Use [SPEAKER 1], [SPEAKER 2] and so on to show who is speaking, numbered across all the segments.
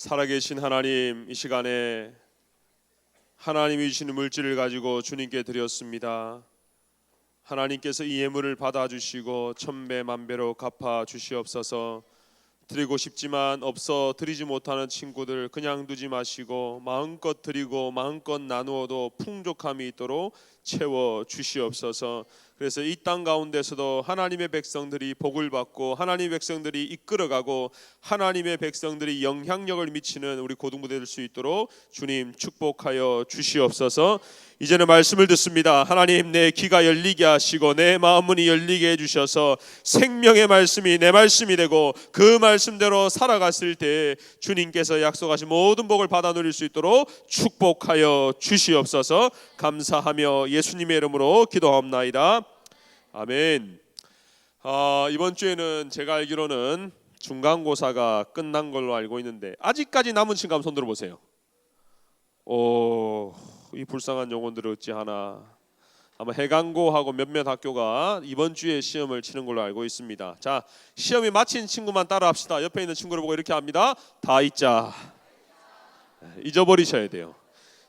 [SPEAKER 1] 살아계신 하나님, 이 시간에 하나님이 주시는 물질을 가지고 주님께 드렸습니다. 하나님께서 이 예물을 받아주시고 천배 만배로 갚아 주시옵소서. 드리고 싶지만 없어 드리지 못하는 친구들 그냥 두지 마시고 마음껏 드리고 마음껏 나누어도 풍족함이 있도록 채워 주시옵소서. 그래서 이 땅 가운데서도 하나님의 백성들이 복을 받고 하나님의 백성들이 이끌어가고 하나님의 백성들이 영향력을 미치는 우리 고등부대 될 수 있도록 주님 축복하여 주시옵소서. 이제는 말씀을 듣습니다. 하나님, 내 귀가 열리게 하시고 내 마음 문이 열리게 해주셔서 생명의 말씀이 내 말씀이 되고 그 말씀대로 살아갔을 때 주님께서 약속하신 모든 복을 받아 누릴 수 있도록 축복하여 주시옵소서. 감사하며 예수님의 이름으로 기도합나이다. 아멘. 이번 주에는 제가 알기로는 중간고사가 끝난 걸로 알고 있는데 아직까지 남은 친구 한번 손 들어보세요. 이 불쌍한 영혼들을 어찌하나. 아마 해강고하고 몇몇 학교가 이번 주에 시험을 치는 걸로 알고 있습니다. 자, 시험이 마친 친구만 따라합시다. 옆에 있는 친구를 보고 이렇게 합니다. 다 잊자. 잊어버리셔야 돼요.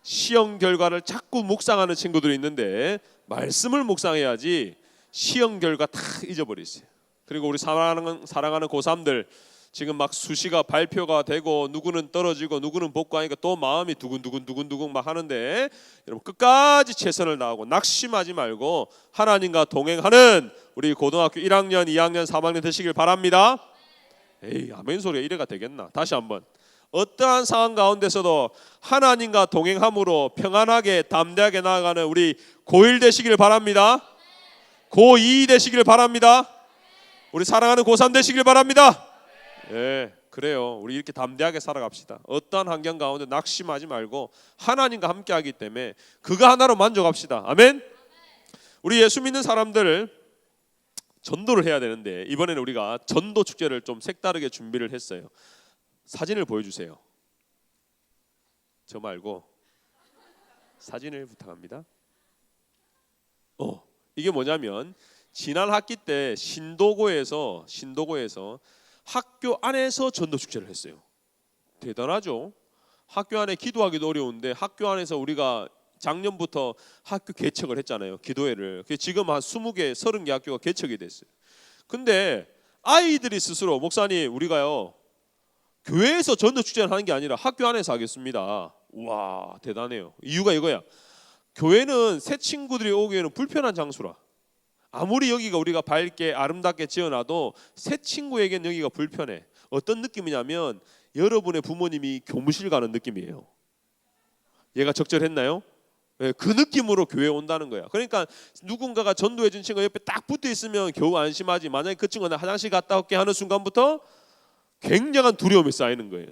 [SPEAKER 1] 시험 결과를 자꾸 묵상하는 친구들이 있는데 말씀을 묵상해야지 시험 결과 다 잊어버리세요. 그리고 우리 사랑하는 고3들 지금 막 수시가 발표가 되고 누구는 떨어지고 누구는 복구하니까 또 마음이 두근두근 막 하는데 여러분 끝까지 최선을 다하고 낙심하지 말고 하나님과 동행하는 우리 고등학교 1학년, 2학년, 3학년 되시길 바랍니다. 에이, 아멘 소리가 이래가 되겠나. 다시 한번. 어떠한 상황 가운데서도 하나님과 동행함으로 평안하게 담대하게 나아가는 우리 고1 되시길 바랍니다. 고2 되시길 바랍니다. 우리 사랑하는 고3 되시길 바랍니다. 예, 그래요. 우리 이렇게 담대하게 살아갑시다. 어떠한 환경 가운데 낙심하지 말고 하나님과 함께하기 때문에 그거 하나로 만족합시다. 아멘. 우리 예수 믿는 사람들 전도를 해야 되는데 이번에는 우리가 전도 축제를 좀 색다르게 준비를 했어요. 사진을 보여주세요. 저 말고 사진을 부탁합니다. 이게 뭐냐면 지난 학기 때 신도고에서 학교 안에서 전도 축제를 했어요. 대단하죠? 학교 안에 기도하기도 어려운데 학교 안에서 우리가 작년부터 학교 개척을 했잖아요. 기도회를. 지금 한 20개, 30개 학교가 개척이 됐어요. 근데 아이들이 스스로 목사님 우리가요 교회에서 전도 축제를 하는 게 아니라 학교 안에서 하겠습니다. 와, 대단해요. 이유가 이거야. 교회는 새 친구들이 오기에는 불편한 장소라. 아무리 여기가 우리가 밝게 아름답게 지어놔도 새 친구에겐 여기가 불편해. 어떤 느낌이냐면 여러분의 부모님이 교무실 가는 느낌이에요. 얘가 적절했나요? 네, 그 느낌으로 교회에 온다는 거야. 그러니까 누군가가 전도해 준 친구가 옆에 딱 붙어 있으면 겨우 안심하지. 만약에 그 친구가 화장실 갔다 올게 하는 순간부터 굉장한 두려움이 쌓이는 거예요.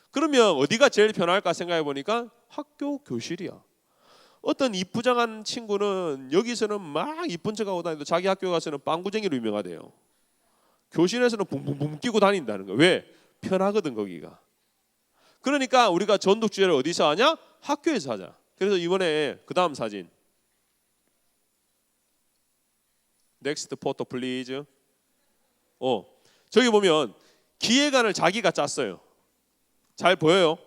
[SPEAKER 1] 그러면 어디가 제일 편할까 생각해 보니까 학교 교실이야. 어떤 이쁘장한 친구는 여기서는 막 이쁜 척하고 다니도 자기 학교 가서는 빵구쟁이로 유명하대요. 교실에서는 붕붕붕 끼고 다닌다는 거예요. 왜? 편하거든 거기가. 그러니까 우리가 전도축제를 어디서 하냐? 학교에서 하자. 그래서 이번에 그 다음 사진 Next photo please. 저기 보면 기획안을 자기가 짰어요. 잘 보여요?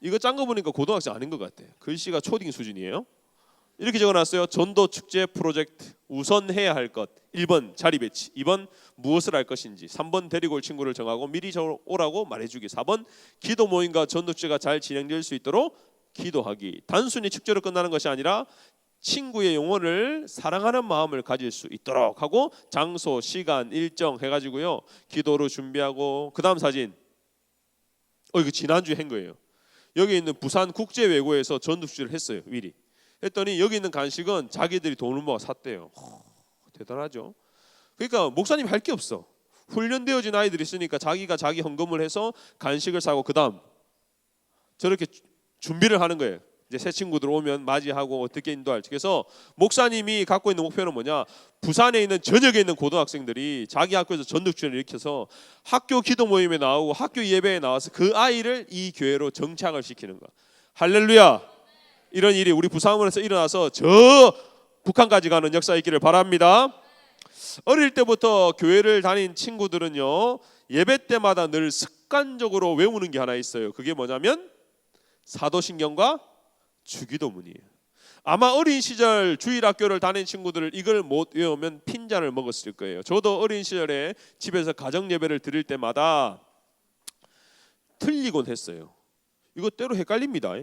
[SPEAKER 1] 이거 짠 거 보니까 고등학생 아닌 것 같아. 글씨가 초딩 수준이에요. 이렇게 적어놨어요. 전도축제 프로젝트 우선 해야 할 것 1번 자리 배치, 2번 무엇을 할 것인지, 3번 데리고 올 친구를 정하고 미리 오라고 말해주기, 4번 기도 모임과 전도축제가 잘 진행될 수 있도록 기도하기. 단순히 축제로 끝나는 것이 아니라 친구의 영혼을 사랑하는 마음을 가질 수 있도록 하고 장소, 시간, 일정 해가지고요 기도로 준비하고. 그 다음 사진 이거 지난주에 한 거예요. 여기 있는 부산국제외고에서 전도축제를 했어요. 미리 했더니 여기 있는 간식은 자기들이 돈을 모아 샀대요. 대단하죠. 그러니까 목사님 할 게 없어. 훈련되어진 아이들이 있으니까 자기가 자기 헌금을 해서 간식을 사고 그 다음 저렇게 준비를 하는 거예요. 이제 새 친구들 오면 맞이하고 어떻게 인도할지. 그래서 목사님이 갖고 있는 목표는 뭐냐? 부산에 있는 전역에 있는 고등학생들이 자기 학교에서 전도축제를 일으켜서 학교 기도 모임에 나오고 학교 예배에 나와서 그 아이를 이 교회로 정착을 시키는 거야. 할렐루야. 이런 일이 우리 부산원에서 일어나서 저 북한까지 가는 역사 있기를 바랍니다. 어릴 때부터 교회를 다닌 친구들은요 예배 때마다 늘 습관적으로 외우는 게 하나 있어요. 그게 뭐냐면 사도신경과 주기도문이에요. 아마 어린 시절 주일학교를 다닌 친구들을 이걸 못 외우면 핀잔을 먹었을 거예요. 저도 어린 시절에 집에서 가정 예배를 드릴 때마다 틀리곤 했어요. 이거 때로 헷갈립니다.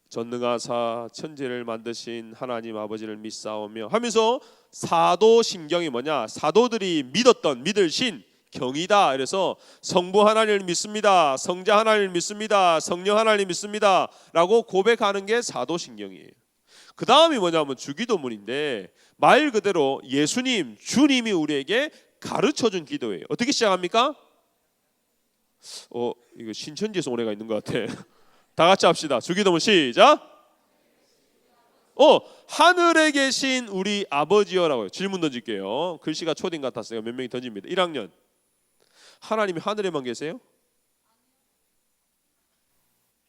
[SPEAKER 1] 전능하사 천지를 만드신 하나님 아버지를 믿사오며 하면서 사도신경이 뭐냐? 사도들이 믿을 신 경이다. 그래서 성부 하나님을 믿습니다, 성자 하나님을 믿습니다, 성령 하나님을 믿습니다 라고 고백하는 게 사도신경이에요. 그 다음이 뭐냐면 주기도문인데 말 그대로 예수님, 주님이 우리에게 가르쳐준 기도예요. 어떻게 시작합니까? 이거 신천지에서 온 애가 있는 것 같아. 다 같이 합시다. 주기도문 시작. 하늘에 계신 우리 아버지여라고요. 질문 던질게요. 글씨가 초딩 같았어요. 몇 명이 던집니다. 1학년. 하나님이 하늘에만 계세요?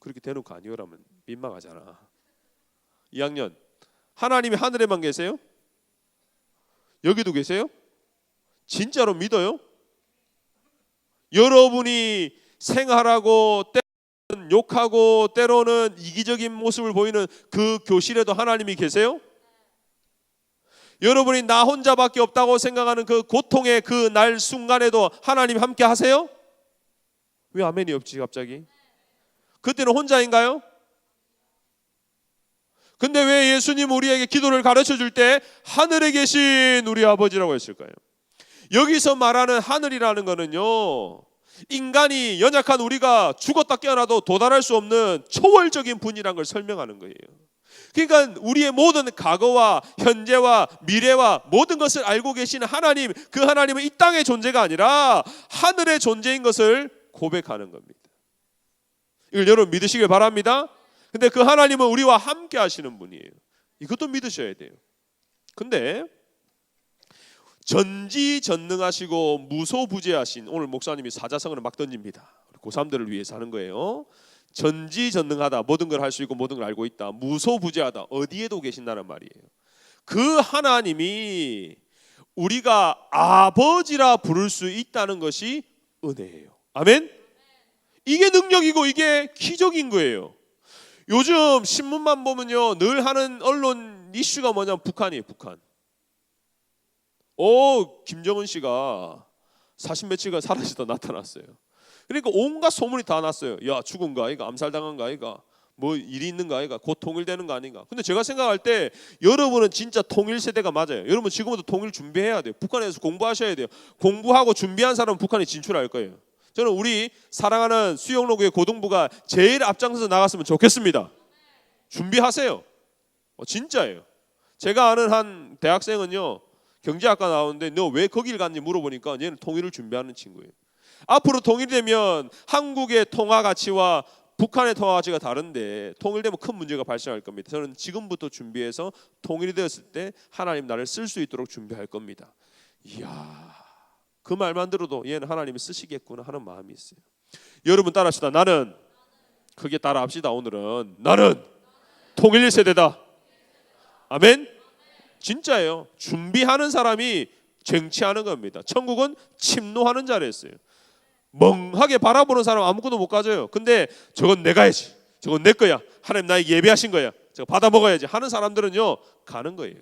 [SPEAKER 1] 그렇게 대놓고 아니오라면 민망하잖아. 2학년. 하나님이 하늘에만 계세요? 여기도 계세요? 진짜로 믿어요? 여러분이 생활하고 때로는 욕하고 때로는 이기적인 모습을 보이는 그 교실에도 하나님이 계세요? 여러분이 나 혼자밖에 없다고 생각하는 그 고통의 그 날 순간에도 하나님 함께 하세요? 왜 아멘이 없지 갑자기? 그때는 혼자인가요? 근데 왜 예수님 우리에게 기도를 가르쳐 줄 때 하늘에 계신 우리 아버지라고 했을까요? 여기서 말하는 하늘이라는 거는요, 인간이 연약한 우리가 죽었다 깨어나도 도달할 수 없는 초월적인 분이라는 걸 설명하는 거예요. 그러니까 우리의 모든 과거와 현재와 미래와 모든 것을 알고 계시는 하나님, 그 하나님은 이 땅의 존재가 아니라 하늘의 존재인 것을 고백하는 겁니다. 이걸 여러분 믿으시길 바랍니다. 근데 그 하나님은 우리와 함께 하시는 분이에요. 이것도 믿으셔야 돼요. 근데 전지전능하시고 무소부재하신, 오늘 목사님이 사자성어를 막 던집니다. 고3들을 위해서 하는 거예요. 전지전능하다, 모든 걸 할 수 있고 모든 걸 알고 있다. 무소부재하다, 어디에도 계신다는 말이에요. 그 하나님이 우리가 아버지라 부를 수 있다는 것이 은혜예요. 아멘? 이게 능력이고 이게 기적인 거예요. 요즘 신문만 보면요, 늘 하는 언론 이슈가 뭐냐면 북한이에요. 북한. 김정은 씨가 40며칠간 사라지다 나타났어요. 그러니까 온갖 소문이 다 났어요. 야, 죽은가 아이가, 암살당한가 아이가, 뭐 일이 있는가 아이가, 곧 통일되는 거 아닌가. 근데 제가 생각할 때 여러분은 진짜 통일 세대가 맞아요. 여러분 지금부터 통일 준비해야 돼요. 북한에서 공부하셔야 돼요. 공부하고 준비한 사람은 북한에 진출할 거예요. 저는 우리 사랑하는 수영로교회 고등부가 제일 앞장서서 나갔으면 좋겠습니다. 준비하세요. 진짜예요. 제가 아는 한 대학생은요, 경제학과 나오는데 너 왜 거길 갔니 물어보니까 얘는 통일을 준비하는 친구예요. 앞으로 통일되면 한국의 통화 가치와 북한의 통화 가치가 다른데 통일되면 큰 문제가 발생할 겁니다. 저는 지금부터 준비해서 통일이 되었을 때 하나님 나를 쓸 수 있도록 준비할 겁니다. 이야, 그 말만 들어도 얘는 하나님이 쓰시겠구나 하는 마음이 있어요. 여러분 따라합시다. 나는, 크게 따라합시다. 오늘은 나는 통일 세대다. 아멘. 진짜예요. 준비하는 사람이 쟁취하는 겁니다. 천국은 침노하는 자리였어요. 멍하게 바라보는 사람 아무것도 못 가져요. 근데 저건 내가 해야지, 저건 내 거야, 하나님 나에게 예배하신 거야, 저거 받아 먹어야지 하는 사람들은요 가는 거예요.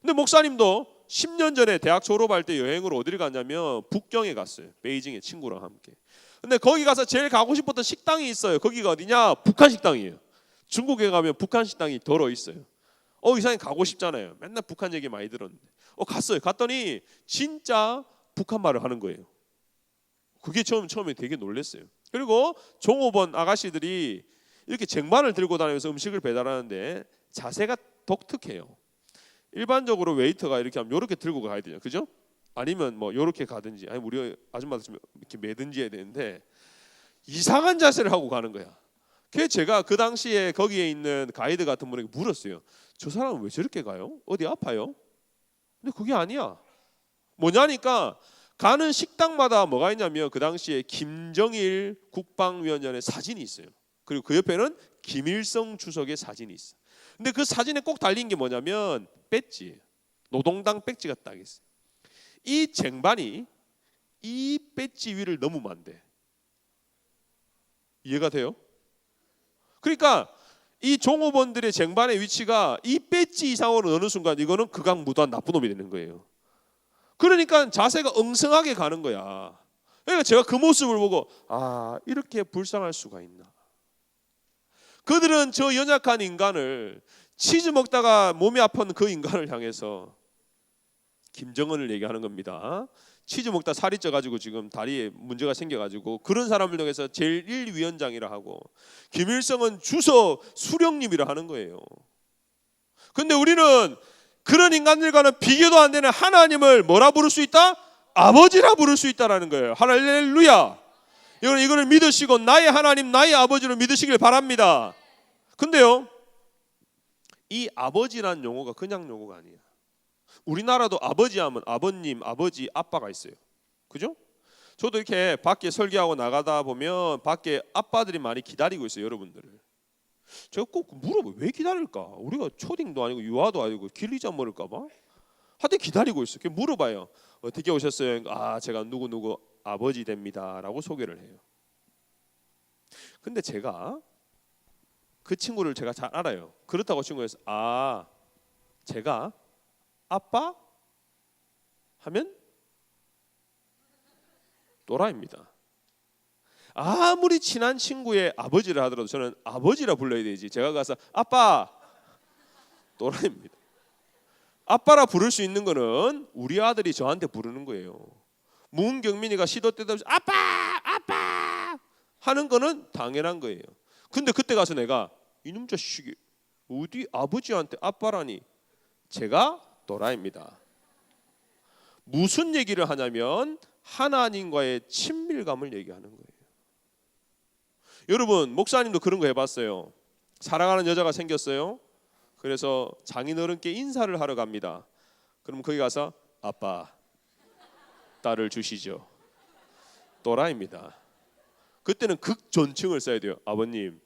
[SPEAKER 1] 근데 목사님도 10년 전에 대학 졸업할 때 여행으로 어디를 갔냐면 북경에 갔어요. 베이징에 친구랑 함께. 근데 거기 가서 제일 가고 싶었던 식당이 있어요. 거기가 어디냐? 북한 식당이에요. 중국에 가면 북한 식당이 덜어 있어요. 이상하게 가고 싶잖아요. 맨날 북한 얘기 많이 들었는데 갔어요. 갔더니 진짜 북한 말을 하는 거예요. 그게 처음에 되게 놀랐어요. 그리고 종업원 아가씨들이 이렇게 쟁반을 들고 다니면서 음식을 배달하는데 자세가 독특해요. 일반적으로 웨이터가 이렇게 하면 이렇게 들고 가야 돼요. 그죠? 아니면 뭐 이렇게 가든지, 아니 우리 아줌마들 이렇게 매든지 해야 되는데 이상한 자세를 하고 가는 거야. 그래서 제가 그 당시에 거기에 있는 가이드 같은 분에게 물었어요. 저 사람은 왜 저렇게 가요? 어디 아파요? 근데 그게 아니야. 뭐냐니까 가는 식당마다 뭐가 있냐면 그 당시에 김정일 국방위원장의 사진이 있어요. 그리고 그 옆에는 김일성 주석의 사진이 있어요. 근데 그 사진에 꼭 달린 게 뭐냐면 배지, 노동당 배지가 딱 있어요. 이 쟁반이 이 배지 위를 넘으면 안 돼. 이해가 돼요? 그러니까 이 종업원들의 쟁반의 위치가 이 배지 이상으로 어느 순간 이거는 극악무도한 나쁜 놈이 되는 거예요. 그러니까 자세가 엉성하게 가는 거야. 그러니까 제가 그 모습을 보고 이렇게 불쌍할 수가 있나. 그들은 저 연약한 인간을, 치즈 먹다가 몸이 아픈 그 인간을 향해서 김정은을 얘기하는 겁니다. 치즈 먹다 살이 쪄가지고 지금 다리에 문제가 생겨가지고 그런 사람을 통해서 제1위원장이라 하고 김일성은 주석 수령님이라 하는 거예요. 근데 우리는 그런 인간들과는 비교도 안 되는 하나님을 뭐라 부를 수 있다? 아버지라 부를 수 있다라는 거예요. 할렐루야. 여러분 이거를 믿으시고 나의 하나님, 나의 아버지로 믿으시길 바랍니다. 근데요, 이 아버지란 용어가 그냥 용어가 아니에요. 우리나라도 아버지 하면 아버님, 아버지, 아빠가 있어요. 그죠? 저도 이렇게 밖에 설교하고 나가다 보면 밖에 아빠들이 많이 기다리고 있어요, 여러분들을. 제가 꼭 물어봐요. 왜 기다릴까? 우리가 초딩도 아니고 유아도 아니고 길 잊어버릴까 봐. 하여튼 기다리고 있어요. 물어봐요. 어떻게 오셨어요? 제가 누구누구 아버지 됩니다 라고 소개를 해요. 근데 제가 그 친구를 제가 잘 알아요. 그렇다고 친구에서 제가 아빠 하면 또라이입니다. 아무리 친한 친구의 아버지를 하더라도 저는 아버지라 불러야 되지. 제가 가서 아빠, 또라이입니다. 아빠라 부를 수 있는 거는 우리 아들이 저한테 부르는 거예요. 문경민이가 시도 때도 없이 아빠, 아빠 하는 거는 당연한 거예요. 근데 그때 가서 내가 이놈 자식이 어디 아버지한테 아빠라니, 제가 또라이입니다. 무슨 얘기를 하냐면 하나님과의 친밀감을 얘기하는 거예요. 여러분 목사님도 그런 거 해봤어요. 사랑하는 여자가 생겼어요. 그래서 장인어른께 인사를 하러 갑니다. 그럼 거기 가서 아빠, 딸을 주시죠. 또라이입니다. 그때는 극존칭을 써야 돼요. 아버님,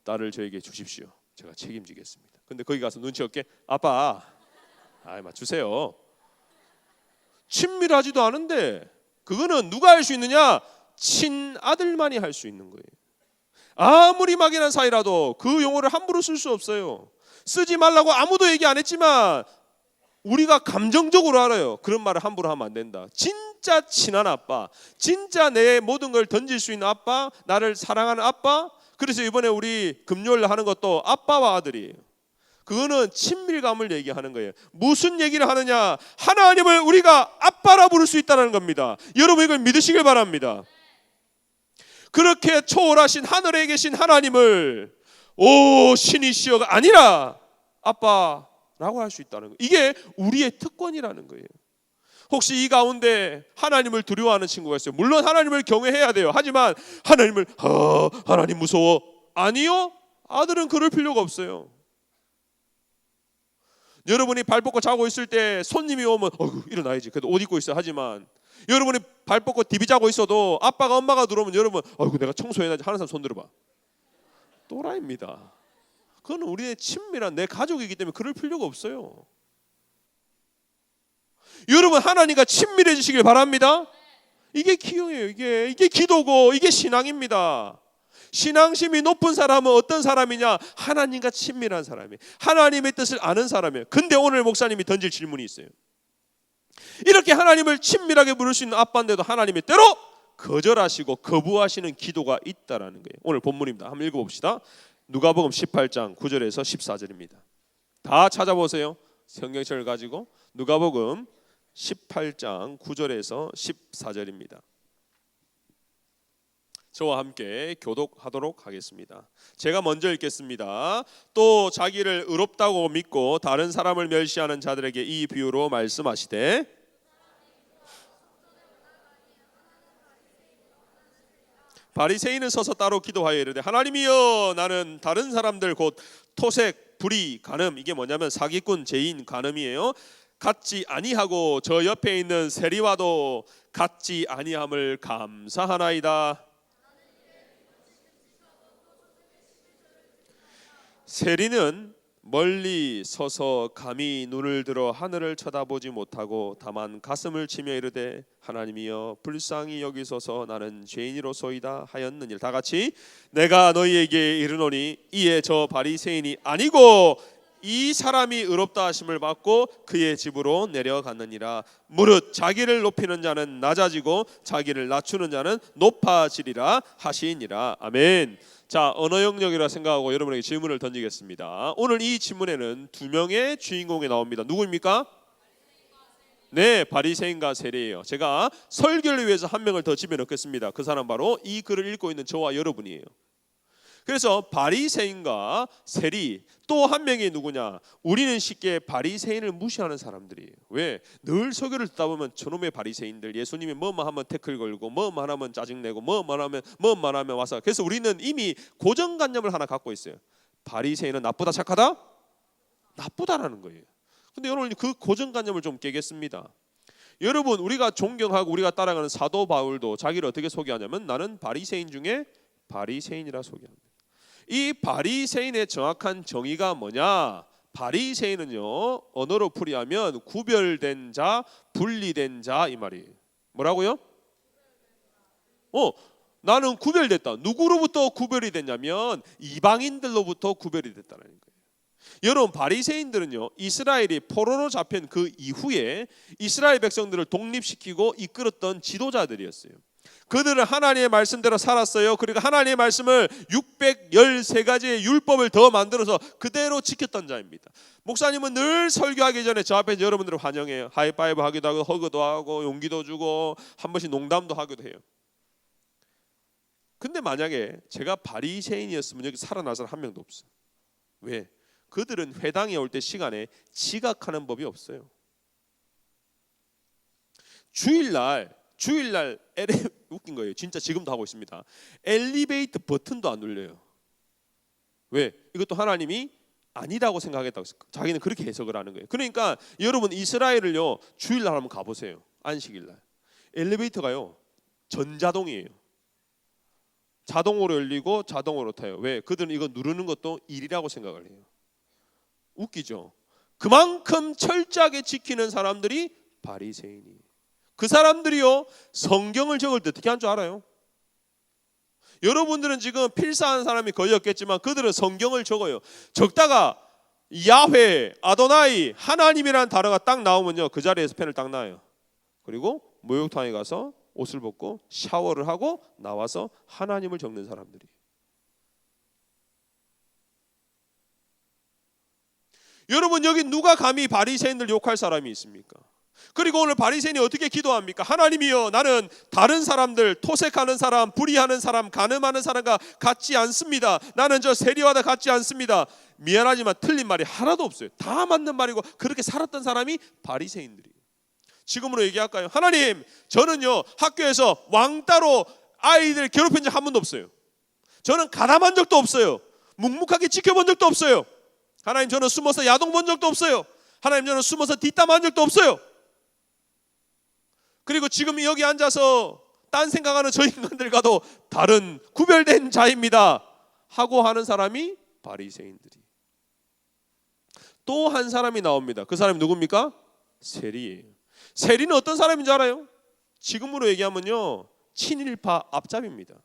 [SPEAKER 1] 딸을 저에게 주십시오. 제가 책임지겠습니다. 근데 거기 가서 눈치 없게 아빠, 주세요. 친밀하지도 않은데 그거는 누가 할 수 있느냐? 친아들만이 할 수 있는 거예요. 아무리 막연한 사이라도 그 용어를 함부로 쓸 수 없어요. 쓰지 말라고 아무도 얘기 안 했지만 우리가 감정적으로 알아요. 그런 말을 함부로 하면 안 된다. 진짜 친한 아빠, 진짜 내 모든 걸 던질 수 있는 아빠, 나를 사랑하는 아빠. 그래서 이번에 우리 금요일 하는 것도 아빠와 아들이에요. 그거는 친밀감을 얘기하는 거예요. 무슨 얘기를 하느냐? 하나님을 우리가 아빠라 부를 수 있다는 겁니다. 여러분 이걸 믿으시길 바랍니다. 그렇게 초월하신 하늘에 계신 하나님을 오 신이시여가 아니라 아빠라고 할 수 있다는 거예요. 이게 우리의 특권이라는 거예요. 혹시 이 가운데 하나님을 두려워하는 친구가 있어요? 물론 하나님을 경외해야 돼요. 하지만 하나님을 하나님 무서워. 아니요. 아들은 그럴 필요가 없어요. 여러분이 발 뻗고 자고 있을 때 손님이 오면 일어나야지. 그래도 옷 입고 있어. 하지만 여러분이 발 뻗고 디비 자고 있어도 아빠가 엄마가 들어오면 여러분 내가 청소해야지 하는 사람 손 들어봐. 또라이입니다. 그건 우리의 친밀한 내 가족이기 때문에 그럴 필요가 없어요. 여러분 하나님과 친밀해지시길 바랍니다. 이게 기용이에요. 이게 기도고 이게 신앙입니다. 신앙심이 높은 사람은 어떤 사람이냐? 하나님과 친밀한 사람이에요. 하나님의 뜻을 아는 사람이에요. 근데 오늘 목사님이 던질 질문이 있어요. 이렇게 하나님을 친밀하게 부를 수 있는 아빠인데도 하나님이 때로 거절하시고 거부하시는 기도가 있다라는 거예요. 오늘 본문입니다. 한번 읽어봅시다. 누가복음 18장 9절에서 14절입니다. 다 찾아보세요. 성경책을 가지고 누가복음 18장 9절에서 14절입니다. 저와 함께 교독하도록 하겠습니다. 제가 먼저 읽겠습니다. 또 자기를 의롭다고 믿고 다른 사람을 멸시하는 자들에게 이 비유로 말씀하시되 바리새인은 서서 따로 기도하여 이르되 하나님이여 나는 다른 사람들 곧 토색, 불의, 간음 이게 뭐냐면 사기꾼, 죄인, 간음이에요. 같지 아니하고 저 옆에 있는 세리와도 같지 아니함을 감사하나이다. 세리는 멀리 서서 감히 눈을 들어 하늘을 쳐다보지 못하고 다만 가슴을 치며 이르되 하나님이여 불쌍히 여기소서 나는 죄인이로소이다 하였느니라. 다 같이 내가 너희에게 이르노니 이에 저 바리새인이 아니고 이 사람이 의롭다 하심을 받고 그의 집으로 내려갔느니라. 무릇 자기를 높이는 자는 낮아지고 자기를 낮추는 자는 높아지리라 하시니라. 아멘. 자, 언어 영역이라 생각하고 여러분에게 질문을 던지겠습니다. 오늘 이 질문에는 두 명의 주인공이 나옵니다. 누구입니까? 네, 바리새인과 세리예요. 제가 설교를 위해서 한 명을 더 집어넣겠습니다. 그 사람 바로 이 글을 읽고 있는 저와 여러분이에요. 그래서 바리새인과 세리 또 한 명이 누구냐? 우리는 쉽게 바리새인을 무시하는 사람들이에요. 왜? 늘 설교를 듣다 보면 저놈의 바리새인들, 예수님이 뭐만 하면 태클 걸고 뭐만 하면 짜증내고 뭐만 하면 와서, 그래서 우리는 이미 고정관념을 하나 갖고 있어요. 바리새인은 나쁘다 착하다? 나쁘다라는 거예요. 근데 여러분 그 고정관념을 좀 깨겠습니다. 여러분 우리가 존경하고 우리가 따라가는 사도 바울도 자기를 어떻게 소개하냐면 나는 바리새인 중에 바리새인이라 소개합니다. 이 바리새인의 정확한 정의가 뭐냐? 바리새인은요 언어로 풀이하면 구별된 자, 분리된 자 이 말이에요. 뭐라고요? 나는 구별됐다. 누구로부터 구별이 됐냐면 이방인들로부터 구별이 됐다는 거예요. 여러분 바리새인들은요 이스라엘이 포로로 잡힌 그 이후에 이스라엘 백성들을 독립시키고 이끌었던 지도자들이었어요. 그들은 하나님의 말씀대로 살았어요. 그리고 하나님의 말씀을 613가지의 율법을 더 만들어서 그대로 지켰던 자입니다. 목사님은 늘 설교하기 전에 저 앞에 여러분들을 환영해요. 하이파이브 하기도 하고 허그도 하고 용기도 주고 한 번씩 농담도 하기도 해요. 근데 만약에 제가 바리새인이었으면 여기 살아날 사람 한 명도 없어요. 왜? 그들은 회당에 올 때 시간에 지각하는 법이 없어요. 주일날 웃긴 거예요. 진짜 지금도 하고 있습니다. 엘리베이터 버튼도 안 눌려요. 왜? 이것도 하나님이 아니라고 생각했다고 자기는 그렇게 해석을 하는 거예요. 그러니까 여러분 이스라엘을요 주일날 한번 가보세요. 안식일날 엘리베이터가요 전자동이에요. 자동으로 열리고 자동으로 타요. 왜? 그들은 이거 누르는 것도 일이라고 생각을 해요. 웃기죠? 그만큼 철저하게 지키는 사람들이 바리새인이에요. 그 사람들이요 성경을 적을 때 어떻게 한 줄 알아요? 여러분들은 지금 필사한 사람이 거의 없겠지만 그들은 성경을 적어요. 적다가 야훼, 아도나이, 하나님이라는 단어가 딱 나오면요 그 자리에서 펜을 딱 놔요. 그리고 목욕탕에 가서 옷을 벗고 샤워를 하고 나와서 하나님을 적는 사람들이. 여러분 여기 누가 감히 바리새인들 욕할 사람이 있습니까? 그리고 오늘 바리새인이 어떻게 기도합니까? 하나님이여 나는 다른 사람들 토색하는 사람, 불의하는 사람, 간음하는 사람과 같지 않습니다. 나는 저 세리와도 같지 않습니다. 미안하지만 틀린 말이 하나도 없어요. 다 맞는 말이고 그렇게 살았던 사람이 바리새인들이에요. 지금으로 얘기할까요? 하나님 저는요 학교에서 왕따로 아이들 괴롭힌 적 한 번도 없어요. 저는 가담한 적도 없어요. 묵묵하게 지켜본 적도 없어요. 하나님 저는 숨어서 야동 본 적도 없어요. 하나님 저는 숨어서 뒷담한 적도 없어요. 그리고 지금 여기 앉아서 딴 생각하는 저 인간들과도 다른 구별된 자입니다 하고 하는 사람이 바리새인들이. 또 한 사람이 나옵니다. 그 사람이 누굽니까? 세리예요. 세리는 어떤 사람인 줄 알아요? 지금으로 얘기하면요 친일파 앞잡입니다.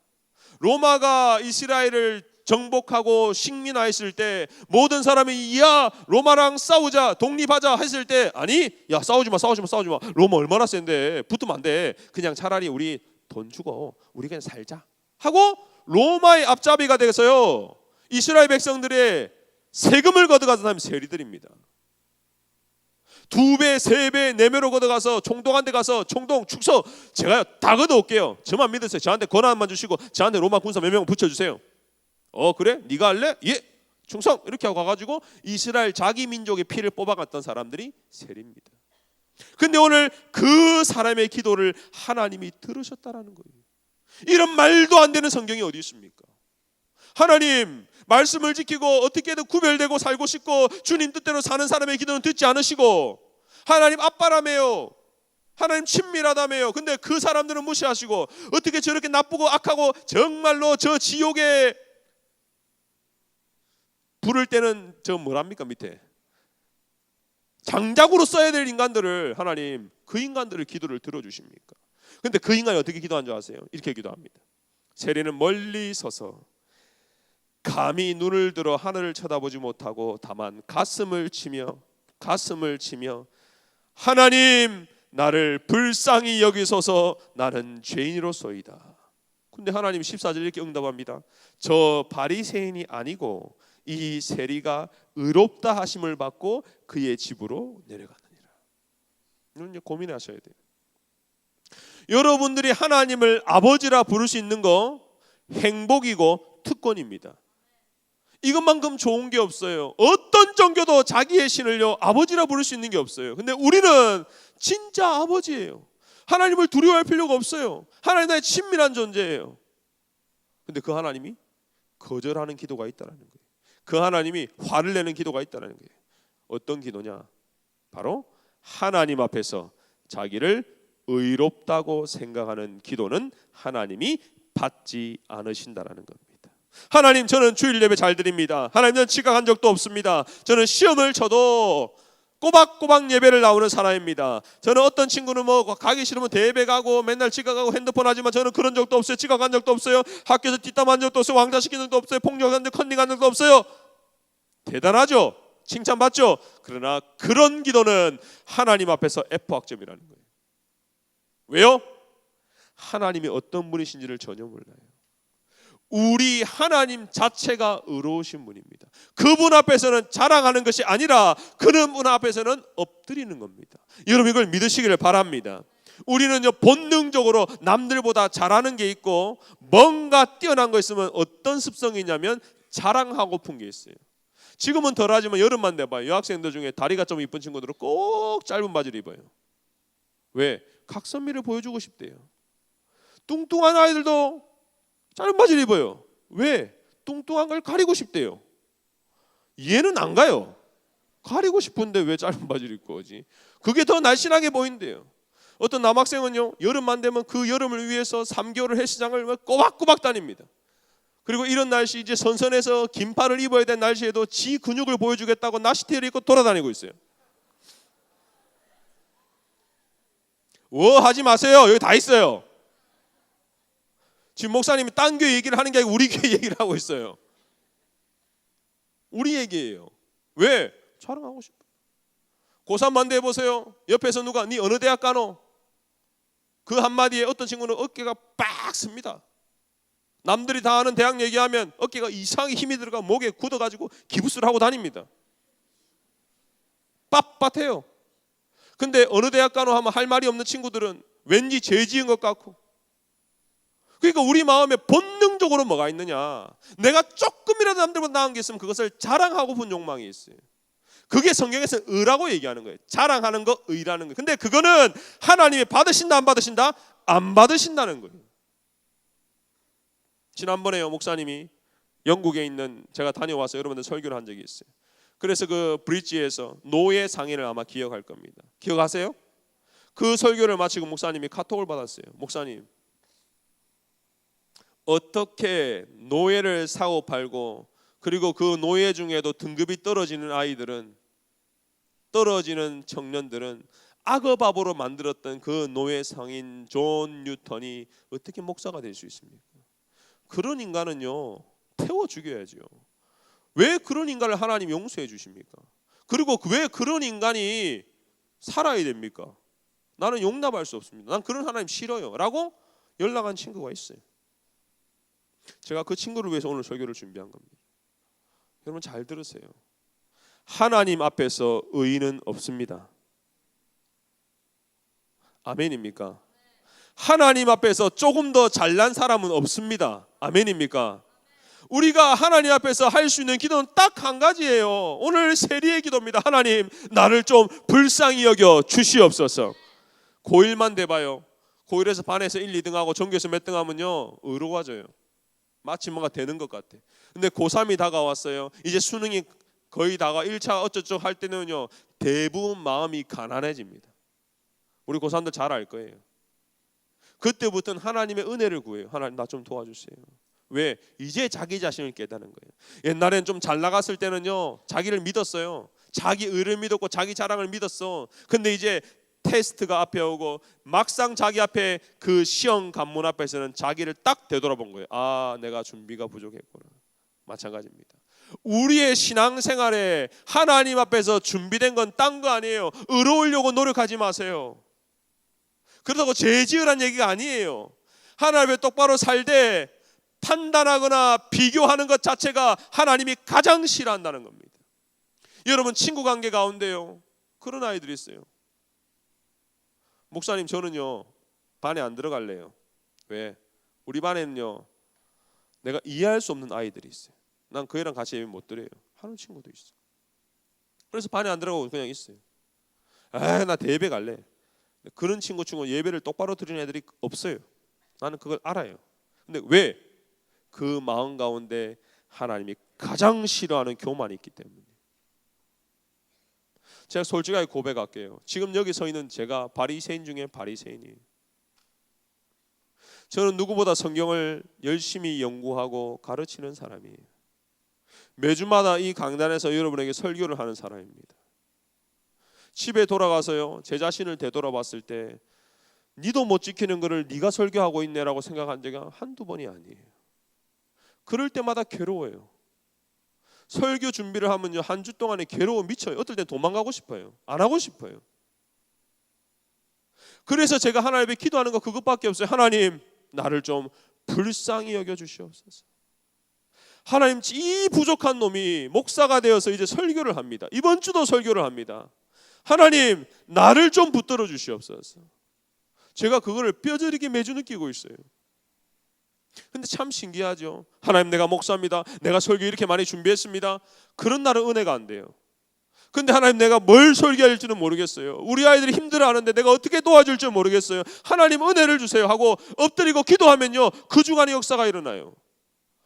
[SPEAKER 1] 로마가 이스라엘을 정복하고 식민화했을 때 모든 사람이 야 로마랑 싸우자 독립하자 했을 때 아니 야 싸우지 마 로마 얼마나 센데 붙으면 안 돼. 그냥 차라리 우리 돈 주고 우리 그냥 살자 하고 로마의 앞잡이가 돼서요 이스라엘 백성들의 세금을 걷어가던 사람이 세리들입니다. 2배, 3배, 4배로 걷어가서 총독한테 가서 총독 축소 제가 다 걷어올게요. 저만 믿으세요. 저한테 권한만 주시고 저한테 로마 군사 몇 명 붙여주세요. 그래? 네가 할래? 예 충성 이렇게 하고 가가지고 이스라엘 자기 민족의 피를 뽑아갔던 사람들이 세리입니다. 근데 오늘 그 사람의 기도를 하나님이 들으셨다라는 거예요. 이런 말도 안 되는 성경이 어디 있습니까? 하나님 말씀을 지키고 어떻게든 구별되고 살고 싶고 주님 뜻대로 사는 사람의 기도는 듣지 않으시고 하나님 아빠라며요. 하나님 친밀하다며요. 근데 그 사람들은 무시하시고 어떻게 저렇게 나쁘고 악하고 정말로 저 지옥에 부를 때는 저 뭐랍니까 밑에 장작으로 써야 될 인간들을 하나님 그 인간들의 기도를 들어주십니까? 근데 그 인간이 어떻게 기도한 줄 아세요? 이렇게 기도합니다. 세리는 멀리 서서 감히 눈을 들어 하늘을 쳐다보지 못하고 다만 가슴을 치며 하나님 나를 불쌍히 여기소서 나는 죄인으로소이다. 근데 하나님 14절 이렇게 응답합니다. 저 바리새인이 아니고 이 세리가 의롭다 하심을 받고 그의 집으로 내려가느니라. 이건 이제 고민하셔야 돼요. 여러분들이 하나님을 아버지라 부를 수 있는 거 행복이고 특권입니다. 이것만큼 좋은 게 없어요. 어떤 종교도 자기의 신을요 아버지라 부를 수 있는 게 없어요. 근데 우리는 진짜 아버지예요. 하나님을 두려워할 필요가 없어요. 하나님 나의 친밀한 존재예요. 근데 그 하나님이 거절하는 기도가 있다는 거예요. 그 하나님이 화를 내는 기도가 있다는 거예요. 어떤 기도냐? 바로 하나님 앞에서 자기를 의롭다고 생각하는 기도는 하나님이 받지 않으신다라는 겁니다. 하나님 저는 주일 예배 잘 드립니다. 하나님 저는 지각한 적도 없습니다. 저는 시험을 쳐도 꼬박꼬박 예배를 나오는 사람입니다. 저는 어떤 친구는 뭐 가기 싫으면 대예배 가고 맨날 지각하고 핸드폰 하지만 저는 그런 적도 없어요. 지각한 적도 없어요. 학교에서 뒷담한 적도 없어요. 왕따시킨 적도 없어요. 폭력한 적 컨닝한 적도 없어요. 대단하죠? 칭찬받죠? 그러나 그런 기도는 하나님 앞에서 F학점이라는 거예요. 왜요? 하나님이 어떤 분이신지를 전혀 몰라요. 우리 하나님 자체가 의로우신 분입니다. 그분 앞에서는 자랑하는 것이 아니라 그분 앞에서는 엎드리는 겁니다. 여러분 이걸 믿으시기를 바랍니다. 우리는 본능적으로 남들보다 잘하는 게 있고 뭔가 뛰어난 거 있으면 어떤 습성이 있냐면 자랑하고픈 게 있어요. 지금은 덜하지만 여름만 돼봐요. 여학생들 중에 다리가 좀 이쁜 친구들은 꼭 짧은 바지를 입어요. 왜? 각선미를 보여주고 싶대요. 뚱뚱한 아이들도 짧은 바지를 입어요. 왜? 뚱뚱한 걸 가리고 싶대요. 이해는 안 가요. 가리고 싶은데 왜 짧은 바지를 입고 오지? 그게 더 날씬하게 보인대요. 어떤 남학생은요 여름만 되면 그 여름을 위해서 3개월을 헬스장을 꼬박꼬박 다닙니다. 그리고 이런 날씨 이제 선선해서 긴팔을 입어야 될 날씨에도 지 근육을 보여주겠다고 나시티를 입고 돌아다니고 있어요. 하지 마세요. 여기 다 있어요. 지금 목사님이 딴 교회 얘기를 하는 게 아니고 우리 교회 얘기를 하고 있어요. 우리 얘기예요. 왜? 자랑하고 싶어요. 고3 만대 해보세요. 옆에서 누가 네 어느 대학 가노? 그 한마디에 어떤 친구는 어깨가 빡 씁니다. 남들이 다 아는 대학 얘기하면 어깨가 이상하게 힘이 들어가 목에 굳어가지고 기부스를 하고 다닙니다. 빳빳해요. 근데 어느 대학 가노 하면 할 말이 없는 친구들은 왠지 죄 지은 것 같고. 그러니까 우리 마음에 본능적으로 뭐가 있느냐, 내가 조금이라도 남들보다 나은 게 있으면 그것을 자랑하고픈 욕망이 있어요. 그게 성경에서 의라고 얘기하는 거예요. 자랑하는 거 의라는 거예요. 근데 그거는 하나님이 받으신다 안 받으신다? 안 받으신다는 거예요. 지난번에요 목사님이 영국에 있는, 제가 다녀와서 여러분들 설교를 한 적이 있어요. 그래서 그 브릿지에서 노예 상인을 아마 기억할 겁니다. 기억하세요? 그 설교를 마치고 목사님이 카톡을 받았어요. 목사님, 어떻게 노예를 사고 팔고 그리고 그 노예 중에도 등급이 떨어지는 아이들은, 떨어지는 청년들은 악어밥으로 만들었던 그 노예 상인 존 뉴턴이 어떻게 목사가 될 수 있습니까? 그런 인간은요 태워 죽여야죠. 왜 그런 인간을 하나님 용서해 주십니까? 그리고 왜 그런 인간이 살아야 됩니까? 나는 용납할 수 없습니다. 난 그런 하나님 싫어요 라고 연락한 친구가 있어요. 제가 그 친구를 위해서 오늘 설교를 준비한 겁니다. 여러분 잘 들으세요. 하나님 앞에서 의인은 없습니다. 아멘입니까? 하나님 앞에서 조금 더 잘난 사람은 없습니다. 아멘입니까? 우리가 하나님 앞에서 할 수 있는 기도는 딱 한 가지예요. 오늘 세리의 기도입니다. 하나님 나를 좀 불쌍히 여겨 주시옵소서. 고1만 돼봐요. 고1에서 반에서 1, 2등하고 전교에서 몇 등하면요 의로워져요. 마치 뭔가 되는 것 같아. 근데 고3이 다가왔어요. 이제 수능이 거의 다가 1차 어쩌고 할 때는요 대부분 마음이 가난해집니다. 우리 고3들 잘 알 거예요. 그때부터는 하나님의 은혜를 구해요. 하나님 나 좀 도와주세요. 왜? 이제 자기 자신을 깨닫는 거예요. 옛날엔 좀 잘 나갔을 때는요, 자기를 믿었어요. 자기 의를 믿었고 자기 자랑을 믿었어. 근데 이제 테스트가 앞에 오고 막상 자기 앞에 그 시험 관문 앞에서는 자기를 딱 되돌아본 거예요. 아, 내가 준비가 부족했구나. 마찬가지입니다. 우리의 신앙생활에 하나님 앞에서 준비된 건 딴 거 아니에요. 의로우려고 노력하지 마세요. 그렇다고 죄 지으란 얘기가 아니에요. 하나님 앞에 똑바로 살되 판단하거나 비교하는 것 자체가 하나님이 가장 싫어한다는 겁니다. 여러분, 친구 관계 가운데요, 그런 아이들이 있어요. 목사님, 저는요 반에 안 들어갈래요. 왜? 우리 반에는요 내가 이해할 수 없는 아이들이 있어요. 난 그 애랑 같이 예배 못 드려요 하는 친구도 있어요. 그래서 반에 안 들어가고 그냥 있어요. 아, 나 대예배 갈래. 그런 친구 치고 예배를 똑바로 드리는 애들이 없어요. 나는 그걸 알아요. 근데 왜? 그 마음 가운데 하나님이 가장 싫어하는 교만이 있기 때문에. 제가 솔직하게 고백할게요. 지금 여기 서 있는 제가 바리새인 중에 바리새인이에요. 저는 누구보다 성경을 열심히 연구하고 가르치는 사람이에요. 매주마다 이 강단에서 여러분에게 설교를 하는 사람입니다. 집에 돌아가서요, 제 자신을 되돌아봤을 때 니도 못 지키는 거를 네가 설교하고 있네라고 생각한 적이 한두 번이 아니에요. 그럴 때마다 괴로워요. 설교 준비를 하면요, 한 주 동안에 괴로워 미쳐요. 어떨 땐 도망가고 싶어요. 안 하고 싶어요. 그래서 제가 하나님 앞에 기도하는 거 그것밖에 없어요. 하나님, 나를 좀 불쌍히 여겨주시옵소서. 하나님, 이 부족한 놈이 목사가 되어서 이제 설교를 합니다. 이번 주도 설교를 합니다. 하나님, 나를 좀 붙들어 주시옵소서. 제가 그거를 뼈저리게 매주 느끼고 있어요. 근데 참 신기하죠. 하나님, 내가 목사입니다. 내가 설교 이렇게 많이 준비했습니다. 그런 날은 은혜가 안 돼요. 근데 하나님, 내가 뭘 설교할지는 모르겠어요. 우리 아이들이 힘들어하는데 내가 어떻게 도와줄지 모르겠어요. 하나님, 은혜를 주세요 하고 엎드리고 기도하면요, 그 주간의 역사가 일어나요.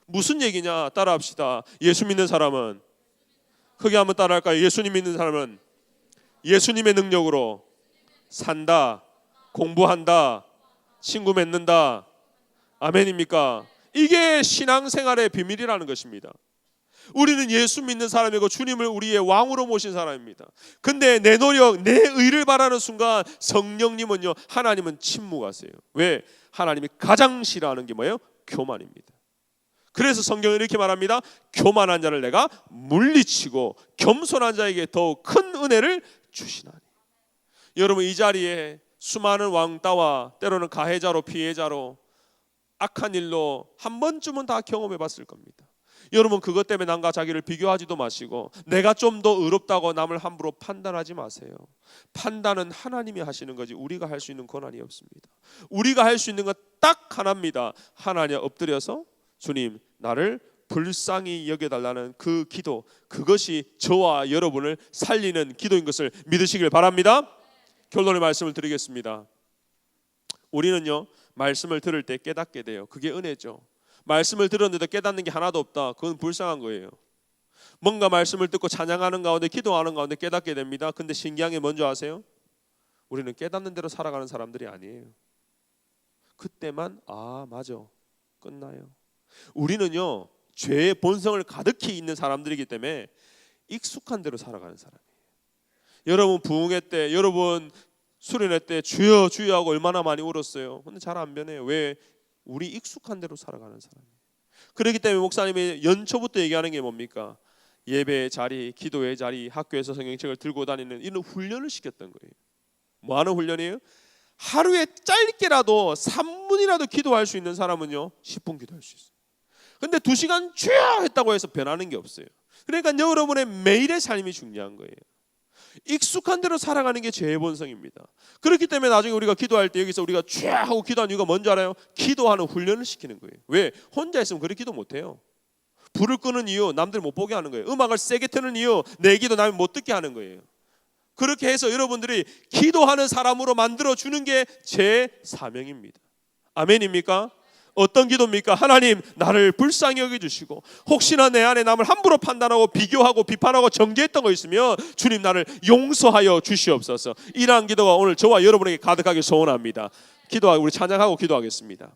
[SPEAKER 1] 무슨 얘기냐? 따라합시다. 예수 믿는 사람은, 크게 한번 따라할까요? 예수님 믿는 사람은 예수님의 능력으로 산다, 공부한다, 친구 맺는다. 아멘입니까? 이게 신앙생활의 비밀이라는 것입니다. 우리는 예수 믿는 사람이고 주님을 우리의 왕으로 모신 사람입니다. 근데 내 노력, 내 의를 바라는 순간 성령님은요, 하나님은 침묵하세요. 왜? 하나님이 가장 싫어하는 게 뭐예요? 교만입니다. 그래서 성경은 이렇게 말합니다. 교만한 자를 내가 물리치고 겸손한 자에게 더욱 큰 은혜를 주시나니. 여러분, 이 자리에 수많은 왕따와 때로는 가해자로 피해자로 악한 일로 한 번쯤은 다 경험해 봤을 겁니다. 여러분, 그것 때문에 남과 자기를 비교하지도 마시고 내가 좀 더 의롭다고 남을 함부로 판단하지 마세요. 판단은 하나님이 하시는 거지 우리가 할 수 있는 권한이 없습니다. 우리가 할 수 있는 건 딱 하나입니다. 하나님 엎드려서 주님, 나를 불쌍히 여겨달라는 그 기도, 그것이 저와 여러분을 살리는 기도인 것을 믿으시길 바랍니다. 결론의 말씀을 드리겠습니다. 우리는요, 말씀을 들을 때 깨닫게 돼요. 그게 은혜죠. 말씀을 들었는데 깨닫는 게 하나도 없다. 그건 불쌍한 거예요. 뭔가 말씀을 듣고 찬양하는 가운데, 기도하는 가운데 깨닫게 됩니다. 근데 신기한 게 뭔지 아세요? 우리는 깨닫는 대로 살아가는 사람들이 아니에요. 그때만 아, 맞아, 끝나요. 우리는요, 죄의 본성을 가득히 있는 사람들이기 때문에 익숙한 대로 살아가는 사람이에요. 여러분 부흥회 때, 여러분 수련회 때 주여 주여 하고 얼마나 많이 울었어요. 근데 잘 안 변해요. 왜? 우리 익숙한 대로 살아가는 사람이에요. 그렇기 때문에 목사님이 연초부터 얘기하는 게 뭡니까? 예배의 자리, 기도의 자리, 학교에서 성경책을 들고 다니는 이런 훈련을 시켰던 거예요. 뭐 하는 훈련이에요? 하루에 짧게라도 3분이라도 기도할 수 있는 사람은요 10분 기도할 수 있어요. 근데 2시간 주여 했다고 해서 변하는 게 없어요. 그러니까 여러분의 매일의 삶이 중요한 거예요. 익숙한 대로 살아가는 게 죄의 본성입니다. 그렇기 때문에 나중에 우리가 기도할 때 여기서 우리가 주여 하고 기도하는 이유가 뭔지 알아요? 기도하는 훈련을 시키는 거예요. 왜? 혼자 있으면 그렇게 기도 못해요. 불을 끄는 이유, 남들 못 보게 하는 거예요. 음악을 세게 트는 이유, 내 기도 남이 못 듣게 하는 거예요. 그렇게 해서 여러분들이 기도하는 사람으로 만들어주는 게 제 사명입니다. 아멘입니까? 어떤 기도입니까? 하나님, 나를 불쌍히 여겨주시고 혹시나 내 안에 남을 함부로 판단하고 비교하고 비판하고 정죄했던 거 있으면 주님, 나를 용서하여 주시옵소서. 이러한 기도가 오늘 저와 여러분에게 가득하게 소원합니다. 기도하고 우리 찬양하고 기도하겠습니다.